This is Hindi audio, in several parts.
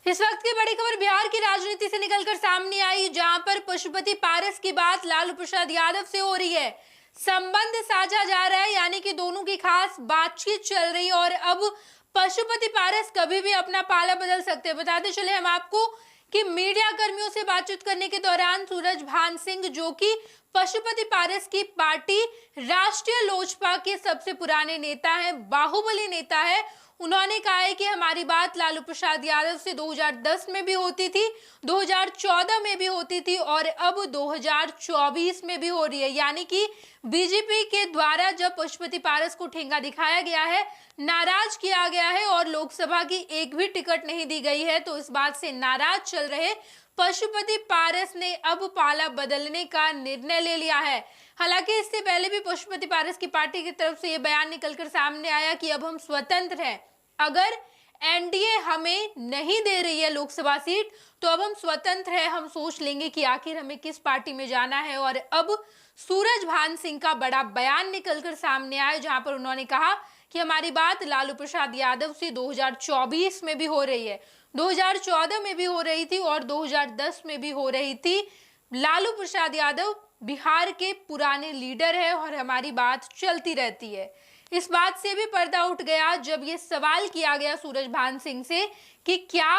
इस वक्त की बड़ी खबर बिहार की राजनीति से निकलकर सामने आई, जहां पर पशुपति पारस की बात लालू प्रसाद यादव से हो रही है। संबंध साझा जा रहा है, यानी कि दोनों की खास बातचीत चल रही है और अब पशुपति पारस कभी भी अपना पाला बदल सकते हैं। बताते चले हम आपको कि मीडिया कर्मियों से बातचीत करने के दौरान सूरजभान सिंह, जो कि पशुपति पारस की पार्टी राष्ट्रीय लोजपा के सबसे पुराने नेता हैं, बाहुबली नेता है, उन्होंने कहा है कि हमारी बात लालू प्रसाद यादव से 2010 में भी होती थी, 2014 में भी होती थी और अब 2024 में भी हो रही है। यानी कि बीजेपी के द्वारा जब पशुपति पारस को ठेंगा दिखाया गया है, नाराज किया गया है और लोकसभा की एक भी टिकट नहीं दी गई है, तो इस बात से नाराज चल रहे पशुपति पारस ने अब पाला बदलने का निर्णय ले लिया है। हालांकि इससे पहले भी पशुपति पारस की पार्टी की तरफ से यह बयान निकलकर सामने आया कि अब हम स्वतंत्र हैं, अगर एनडीए हमें नहीं दे रही है लोकसभा सीट तो अब हम स्वतंत्र हैं, हम सोच लेंगे कि आखिर हमें किस पार्टी में जाना है। और अब सूरजभान सिंह का बड़ा बयान निकलकर सामने आया, जहां पर उन्होंने कहा कि हमारी बात लालू प्रसाद यादव से 2024 में भी हो रही है, 2014 में भी हो रही थी और 2010 में भी हो रही थी। लालू प्रसाद यादव बिहार के पुराने लीडर है और हमारी बात चलती रहती है। इस बात से भी पर्दा उठ गया जब ये सवाल किया गया सूरजभान सिंह से कि क्या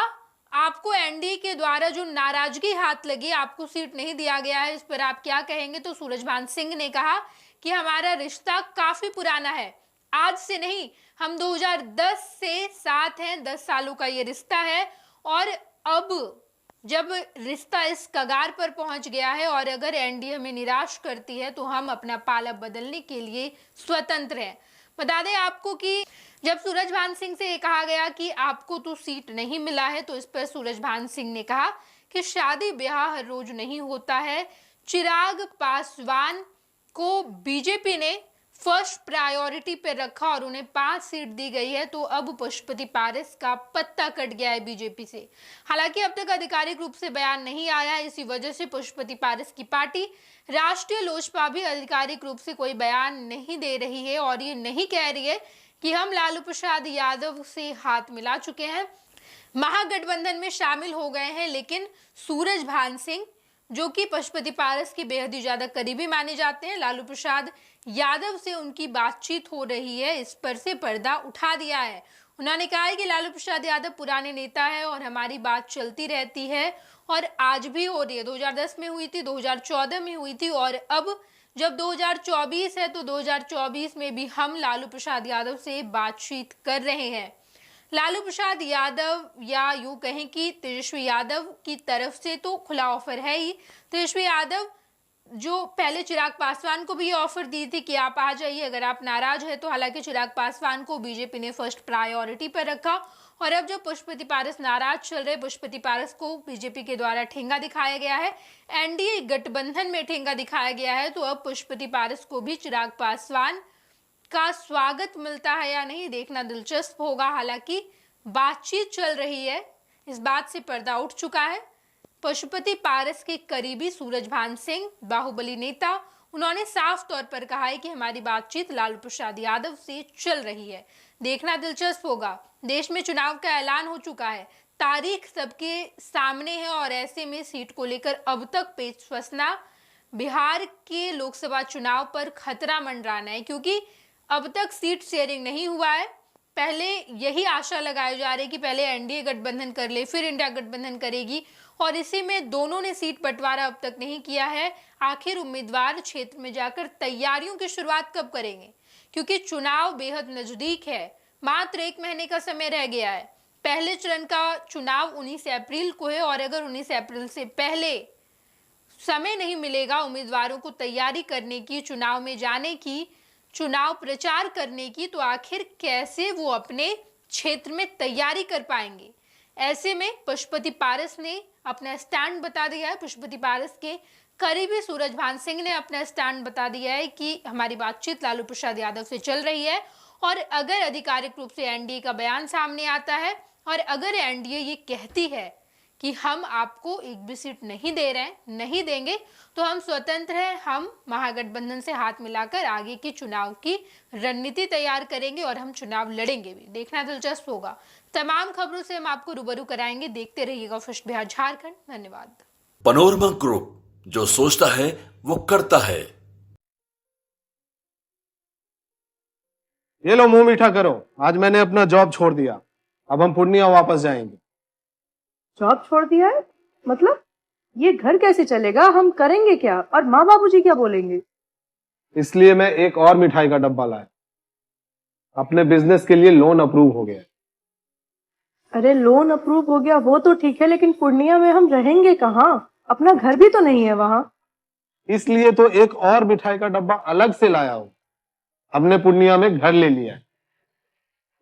आपको एनडीए के द्वारा जो नाराजगी हाथ लगी, आपको सीट नहीं दिया गया है, इस पर आप क्या कहेंगे। तो सूरजभान सिंह ने कहा कि हमारा रिश्ता काफी पुराना है, आज से नहीं, हम 2010 से साथ हैं, 10 सालों का ये रिश्ता है और अब जब रिश्ता इस कगार पर पहुंच गया है और अगर एनडीए हमें निराश करती है तो हम अपना पाला बदलने के लिए स्वतंत्र हैं। बता दें आपको कि जब सूरजभान सिंह से कहा गया कि आपको तो सीट नहीं मिला है, तो इस पर सूरजभान सिंह ने कहा कि शादी ब्याह हर रोज नहीं होता है, चिराग पासवान को बीजेपी ने फर्स्ट प्रायोरिटी पे रखा और उन्हें 5 सीट दी गई है, तो अब पशुपति पारस का पत्ता कट गया है बीजेपी से। हालांकि अब तक आधिकारिक रूप से बयान नहीं आया, इसी वजह से पशुपति पारस की पार्टी राष्ट्रीय लोजपा भी आधिकारिक रूप से कोई बयान नहीं दे रही है और ये नहीं कह रही है कि हम लालू प्रसाद यादव से हाथ मिला चुके हैं, महागठबंधन में शामिल हो गए हैं। लेकिन सूरजभान सिंह, जो कि पशुपति पारस के बेहद ही ज्यादा करीबी माने जाते हैं, लालू प्रसाद यादव से उनकी बातचीत हो रही है, इस पर से पर्दा उठा दिया है। उन्होंने कहा है कि लालू प्रसाद यादव पुराने नेता है और हमारी बात चलती रहती है और आज भी हो रही है, 2010 में हुई थी, 2014 में हुई थी और अब जब 2024 है तो 2024 में भी हम लालू प्रसाद यादव से बातचीत कर रहे हैं। लालू प्रसाद यादव या यूं कहें कि तेजस्वी यादव की तरफ से तो खुला ऑफर है ही। तेजस्वी यादव जो पहले चिराग पासवान को भी ये ऑफर दी थी कि आप आ जाइए अगर आप नाराज है तो, हालांकि चिराग पासवान को बीजेपी ने फर्स्ट प्रायोरिटी पर रखा और अब जब पशुपति पारस नाराज चल रहे, पशुपति पारस को बीजेपी के द्वारा ठेंगा दिखाया गया है, एनडीए गठबंधन में ठेंगा दिखाया गया है, तो अब पशुपति पारस को भी चिराग पासवान का स्वागत मिलता है या नहीं, देखना दिलचस्प होगा। हालांकि बातचीत चल रही है, इस बात से पर्दा उठ चुका है। पशुपति पारस के करीबी सूरजभान सिंह, बाहुबली नेता, उन्होंने साफ तौर पर कहा है कि हमारी बातचीत लालू प्रसाद यादव से चल रही है, देखना दिलचस्प होगा। देश में चुनाव का ऐलान हो चुका है, तारीख सबके सामने है और ऐसे में सीट को लेकर अब तक पेच फंसना बिहार के लोकसभा चुनाव पर खतरा मंडराना है, क्योंकि अब तक सीट शेयरिंग नहीं हुआ है। पहले यही आशा लगाई जा रही है कि पहले एनडीए गठबंधन कर ले, फिर इंडिया गठबंधन करेगी और इसी में दोनों ने सीट बंटवारा अब तक नहीं किया है। आखिर उम्मीदवार क्षेत्र में जाकर तैयारियों की शुरुआत कब करेंगे, क्योंकि चुनाव बेहद नजदीक है, मात्र 1 महीने का समय रह गया है। पहले चरण का चुनाव 19 अप्रैल को है और अगर 19 अप्रैल से पहले समय नहीं मिलेगा उम्मीदवारों को तैयारी करने की, चुनाव में जाने की, चुनाव प्रचार करने की, तो आखिर कैसे वो अपने क्षेत्र में तैयारी कर पाएंगे। ऐसे में पशुपति पारस ने अपना स्टैंड बता दिया है, पशुपति पारस के करीबी सूरजभान सिंह ने अपना स्टैंड बता दिया है कि हमारी बातचीत लालू प्रसाद यादव से चल रही है और अगर आधिकारिक रूप से एनडीए का बयान सामने आता है और अगर एनडीए ये कहती है कि हम आपको एक भी सीट नहीं दे रहे हैं, नहीं देंगे, तो हम स्वतंत्र हैं, हम महागठबंधन से हाथ मिलाकर आगे की चुनाव की रणनीति तैयार करेंगे और हम चुनाव लड़ेंगे भी। देखना दिलचस्प होगा। तमाम खबरों से हम आपको रूबरू कराएंगे। देखते रहिएगा फर्स्ट बिहार झारखंड। धन्यवाद। पैनोरमा ग्रुप, जो सोचता है वो करता है। ये लो मुंह मीठा करो, आज मैंने अपना जॉब छोड़ दिया, अब हम पूर्णिया वापस जाएंगे। जॉब छोड़ दिया है? मतलब ये घर कैसे चलेगा? हम करेंगे क्या? और माँ बाबूजी क्या बोलेंगे? इसलिए मैं एक और मिठाई का डब्बा लाया। अपने बिजनेस के लिए लोन अप्रूव हो गया। अरे लोन अप्रूव हो गया वो तो ठीक है, लेकिन पूर्णिया में हम रहेंगे कहाँ? अपना घर भी तो नहीं है वहाँ। इसलिए तो एक और मिठाई का डब्बा अलग से लाया हूँ। हमने पूर्णिया में घर ले लिया है,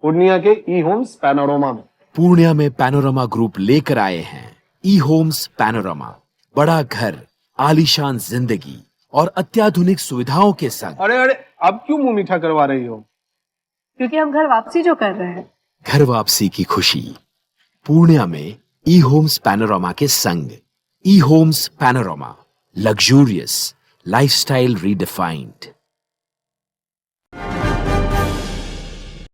पूर्णिया के ई होम्स पैनोरमा में। पूर्णिया में पैनोरमा ग्रुप लेकर आए हैं ई होम्स पैनोरमा। बड़ा घर, आलीशान जिंदगी और अत्याधुनिक सुविधाओं के संग। अरे अरे, अब क्यों मुंह मीठा करवा रही हो? क्योंकि हम घर वापसी जो कर रहे हैं। घर वापसी की खुशी पूर्णिया में ई होम्स पैनोरमा के संग। ई homes panorama, luxurious lifestyle redefined.